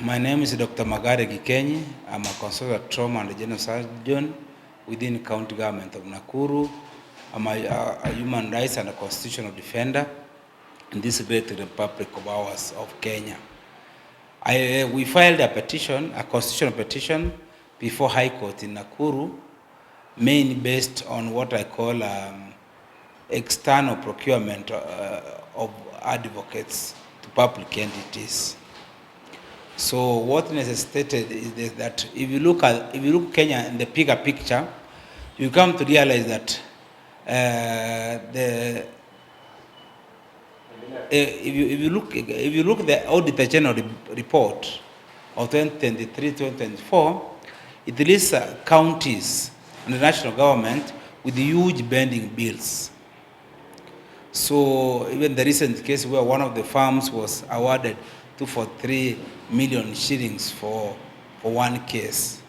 My name is Dr. Magare Gikenyi. I'm a consultant trauma and general surgeon within county government of Nakuru. I'm a human rights and a constitutional defender in this great republic of ours of Kenya. We filed a petition, a constitutional petition, before High Court in Nakuru, mainly based on what I call external procurement of advocates to public entities. So what necessitated is that if you look Kenya in the bigger picture, you come to realize that if you look at the Auditor General report of 2023-2024, it lists counties and the national government with huge pending bills. So even the recent case where one of the farms was awarded 243 million shillings for one case.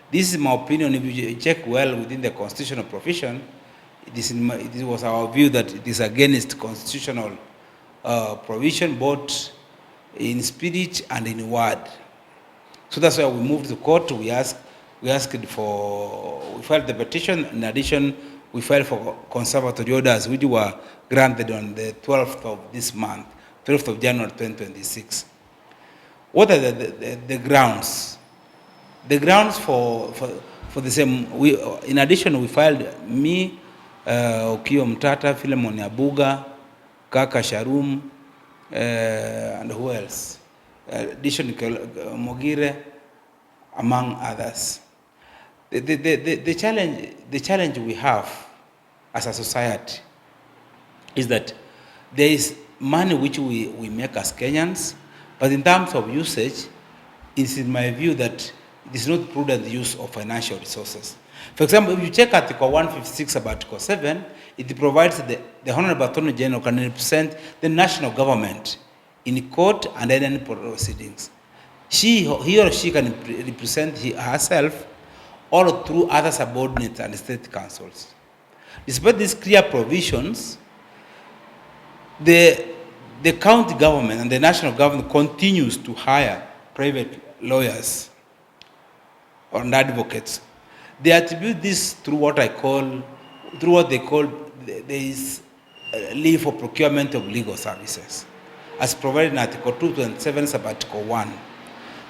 This is my opinion. If you check well within the constitutional provision, it was our view that it is against constitutional provision, both in spirit and in word. So that's why we moved to court. We filed the petition. In addition, we filed for conservatory orders, which were granted on the 12th of this month, 12th of January 2026. What are the grounds? The grounds for the same, in addition, we filed me, Okio Mtata, Philemon Yabuga, Kaka Sharum, and who else? Addition Magare, among others. The challenge we have as a society is that there is money which we make as Kenyans, but in terms of usage, it's in my view that it is not prudent use of financial resources. For example, if you check Article 156 of Article 7, it provides the Honorable Attorney General can represent the national government in court and any proceedings. He or she can represent herself or through other subordinates and state councils. Despite these clear provisions, the county government and the national government continues to hire private lawyers and advocates. They attribute this through what they call leave for procurement of legal services, as provided in Article 227 sub Article 1.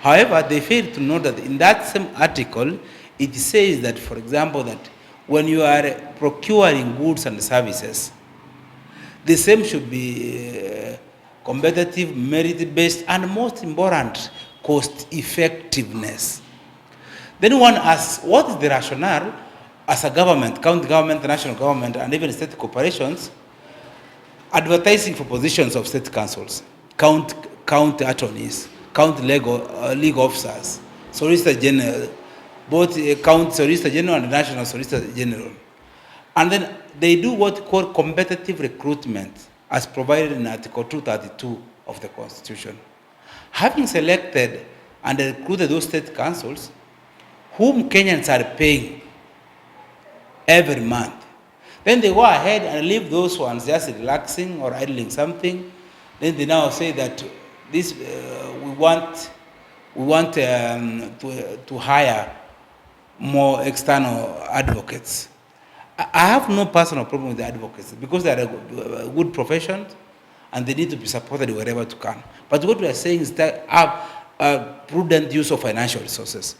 However, they fail to note that in that same article, it says that, for example, that when you are procuring goods and services, the same should be competitive, merit-based, and most important, cost-effectiveness. Then one asks, what is the rationale as a government, county government, national government, and even state corporations, advertising for positions of state councils, county attorneys, county legal officers, solicitor general, both county solicitor general and national solicitor general. And then they do what call competitive recruitment, as provided in Article 232 of the Constitution. Having selected and recruited those state councils, whom Kenyans are paying every month, then they go ahead and leave those ones just relaxing or idling something. Then they now say that this we want to hire more external advocates. I have no personal problem with the advocacy because they are a good profession and they need to be supported wherever to come. But what we are saying is that have prudent use of financial resources.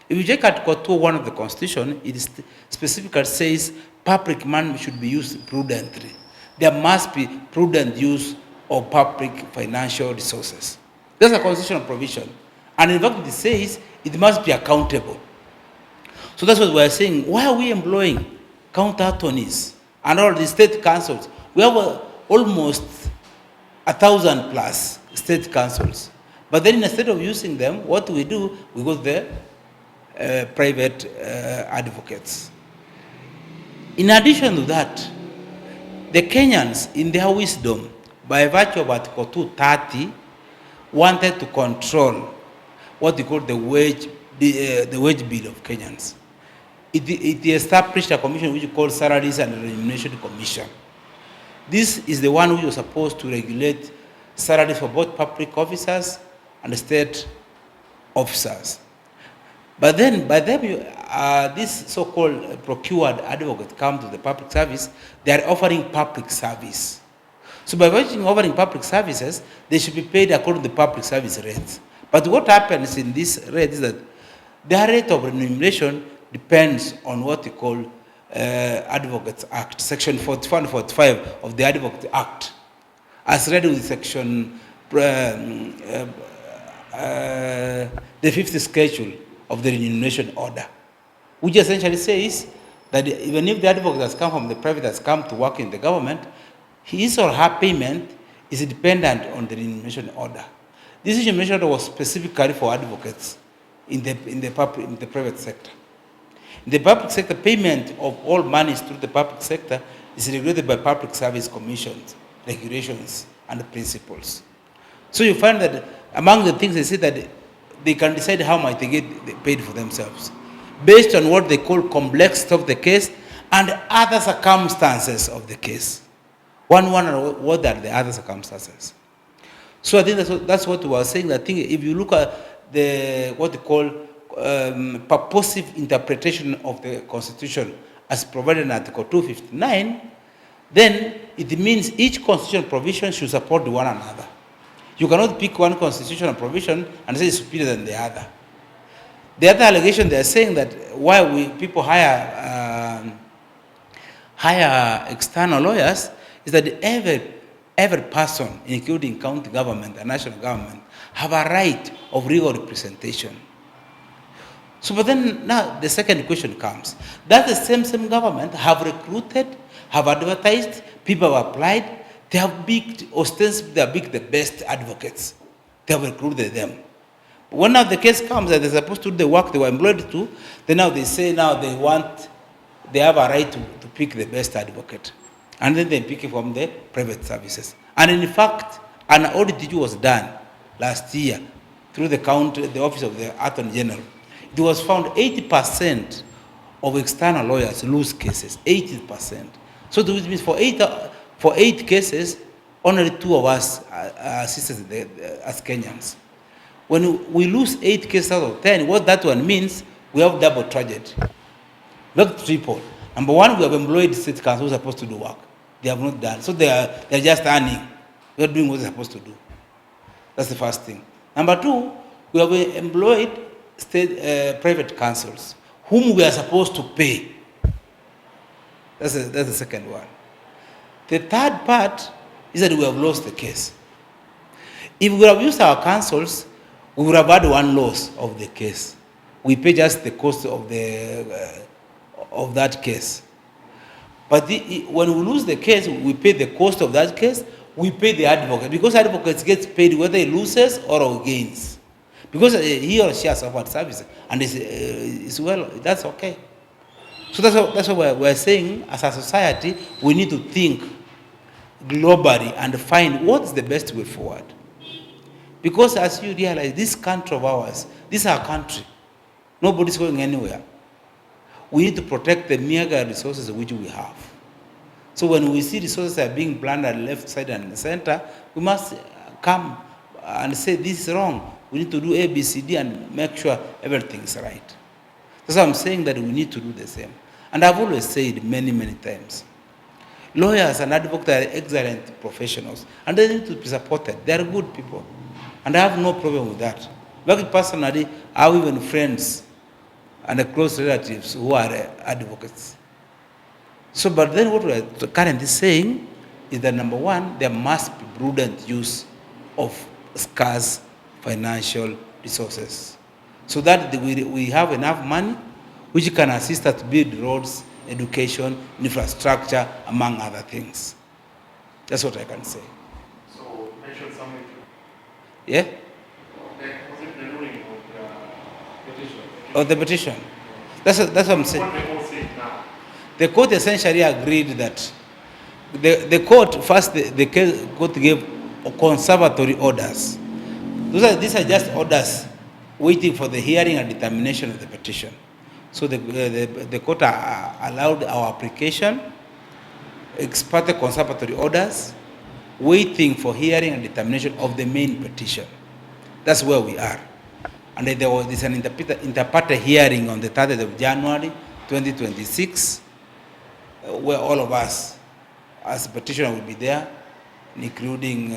If you check Article 2:1 of the Constitution, it specifically says public money should be used prudently. There must be prudent use of public financial resources. That's a constitutional provision. And in fact, it says it must be accountable. So that's what we are saying. Why are we employing county attorneys and all the state councils? We have almost 1,000 plus state councils. But then instead of using them, what do? We go to the private advocates. In addition to that, the Kenyans, in their wisdom, by virtue of Article 230, wanted to control what they call the wage bill of Kenyans. It established a commission which is called Salaries and Remuneration Commission. This is the one which was supposed to regulate salaries for both public officers and state officers. But then, by them, these so-called procured advocates come to the public service, they are offering public service. So by virtue of offering public services, they should be paid according to the public service rates. But what happens in this rate is that their rate of remuneration depends on what we call Advocates Act, Section 44 and 45 of the Advocates Act, as read with Section the fifth schedule of the remuneration order, which essentially says that even if the advocate has come from the private, has come to work in the government, his or her payment is dependent on the remuneration order. This remuneration order was specifically for advocates in the private sector. In the public sector, payment of all monies through the public sector is regulated by public service commissions, regulations, and principles. So you find that among the things they say that they can decide how much they get paid for themselves, based on what they call complexity of the case and other circumstances of the case. What are the other circumstances? So I think that's what we were saying. I think if you look at what they call purposive interpretation of the Constitution as provided in Article 259, then it means each constitutional provision should support one another. You cannot pick one constitutional provision and say it's superior than the other. The other allegation they are saying that why people hire external lawyers is that every person, including county government and national government, have a right of legal representation. So, but then now the second question comes. That the same government have recruited, have advertised, people have applied, they have ostensibly the best advocates. They have recruited them. When now the case comes that they're supposed to do the work they were employed to, then now they say now they have a right to pick the best advocate. And then they pick it from the private services. And in fact, an audit was done last year through the office of the Attorney General. It was found 80% of external lawyers lose cases, 80%. So this means for eight cases, only 2 of us are assisted as Kenyans. When we lose 8 cases out of 10, what that one means, we have double tragedy. We have triple. Number one, we have employed state council who are supposed to do work. They have not done. So they're just earning. They're doing what they're supposed to do. That's the first thing. Number 2, we have employed private councils whom we are supposed to pay. That's the second one. The third part is that we have lost the case. If we would have used our councils, we would have had one loss of the case. We pay just the cost of that case. But when we lose the case, we pay the cost of that case, we pay the advocate. Because advocates get paid whether he loses or gains. Because he or she has offered service. And it's well, that's okay. So that's what we're saying, as a society, we need to think globally and find what's the best way forward. Because as you realize, this country of ours, this is our country. Nobody's going anywhere. We need to protect the meager resources which we have. So when we see resources are being plundered left side and center, we must come and say this is wrong. We need to do A, B, C, D and make sure everything is right. That's why I'm saying that we need to do the same. And I've always said many, many times, lawyers and advocates are excellent professionals and they need to be supported. They are good people. And I have no problem with that. But personally, I have even friends and close relatives who are advocates. So, but then what we're currently saying is that number one, there must be prudent use of scarce financial resources so that we have enough money which can assist us to build roads, education, infrastructure, among other things. That's what I can say. So, mention something. Yeah? Was it the ruling of the petition? Of the petition. That's what I'm saying. What they all say now? The court essentially agreed that the court, first the court gave conservatory orders. These are just orders waiting for the hearing and determination of the petition. So the court allowed our application, ex parte conservatory orders, waiting for hearing and determination of the main petition. That's where we are. And there was an inter-party hearing on the 30th of January 2026, where all of us, as petitioner, will be there, including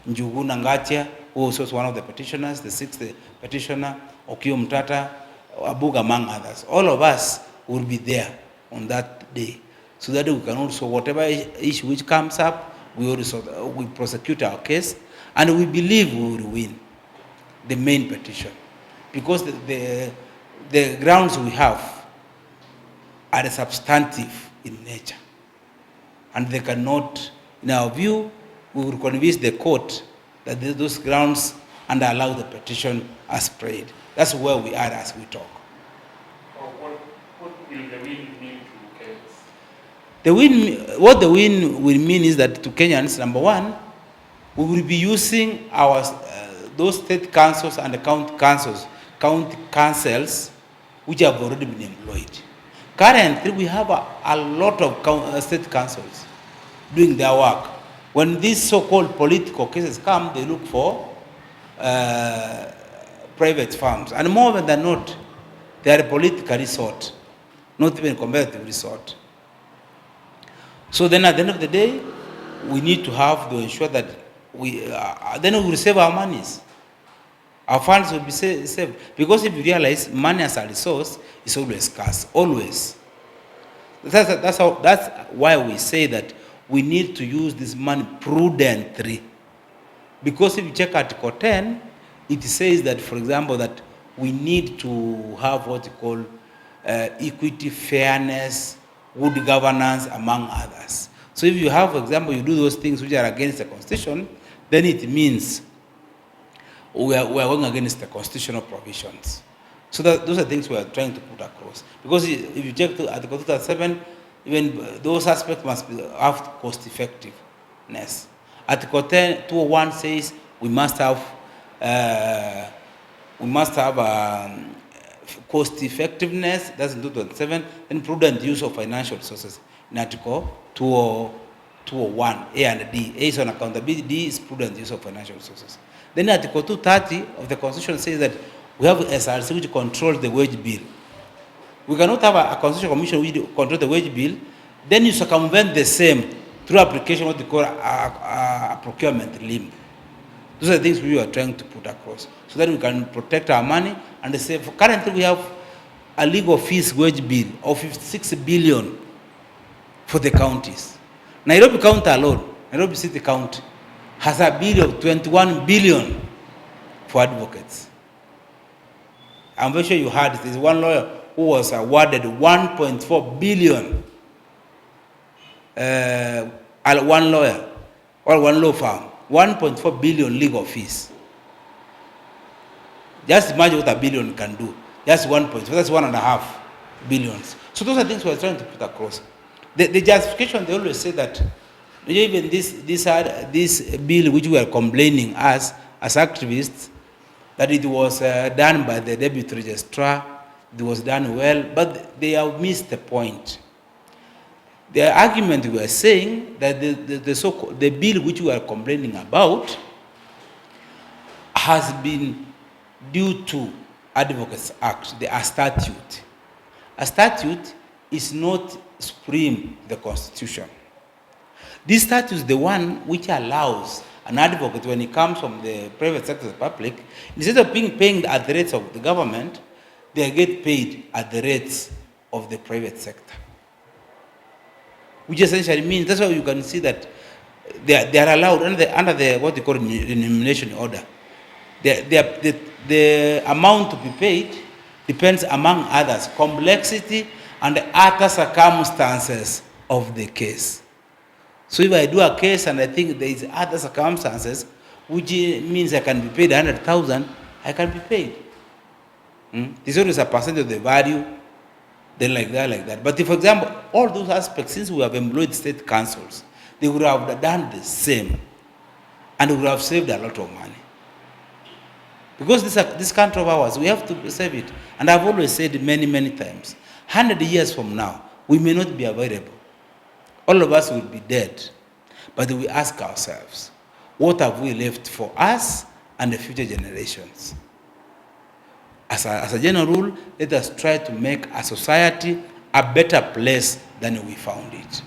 Njuguna Ngatia, who was also one of the petitioners, the 6th petitioner, Okio Mtata, Abug, among others. All of us will be there on that day, so that we can also, whatever issue which comes up, we prosecute our case, and we believe we will win the main petition, because the grounds we have are substantive in nature, and they cannot, in our view, we will convince the court that those grounds and allow the petition as prayed. That's where we are as we talk. What will the win mean to Kenyans? What the win will mean is that to Kenyans, number one, we will be using our those state councils and the county councils which have already been employed. Currently, we have a lot of state councils doing their work. When these so-called political cases come, they look for private firms. And more than not, they are a political resort, not even a competitive resort. So then at the end of the day, we need to have to ensure that then we will save our monies. Our funds will be saved. Because if you realize money as a resource is always scarce, always. That's why we say that we need to use this money prudently. Because if you check Article 10, it says that, for example, that we need to have what you call equity, fairness, good governance, among others. So if you have, for example, you do those things which are against the Constitution, then it means we are going against the constitutional provisions. So those are things we are trying to put across. Because if you check Article 237, even those aspects must have cost effectiveness. Article 201 says we must have cost effectiveness. That's in 227. Then prudent use of financial resources in Article 201, A and D. A is on accountability. D is prudent use of financial resources. Then Article 230 of the Constitution says that we have SRC which controls the wage bill. We cannot have a Constitutional Commission which controls the wage bill. Then you circumvent the same through application what they call a procurement limb. Those are the things we are trying to put across, so that we can protect our money and save. Currently, we have a legal fees wage bill of 56 billion for the counties. Nairobi County alone, Nairobi City County, has a bill of 21 billion for advocates. I'm very sure you heard there's one lawyer who was awarded 1.4 billion. One lawyer or one law firm, 1.4 billion legal fees. Just imagine what a billion can do. Just 1.4, that's 1.5 billions. So those are things we're trying to put across. The justification, they always say that even this bill which we are complaining as activists, that it was done by the deputy registrar, it was done well, but they have missed the point. The argument we are saying that the bill which we are complaining about has been due to Advocates Act, a statute. A statute is not supreme the Constitution. This statute is the one which allows an advocate, when he comes from the private sector to the public, instead of being paid at the rates of the government, they get paid at the rates of the private sector. Which essentially means, that's why you can see that they are allowed under the what they call remuneration order. The amount to be paid depends, among others, complexity and other circumstances of the case. So if I do a case and I think there is other circumstances, which means I can be paid 100,000, I can be paid. There's always a percentage of the value, then like that. But if, for example, all those aspects, since we have employed state councils, they would have done the same, and we would have saved a lot of money. Because this country of ours, we have to save it. And I've always said many, many times, 100 years from now, we may not be available. All of us will be dead. But we ask ourselves, what have we left for us and the future generations? as a general rule, let us try to make a society a better place than we found it.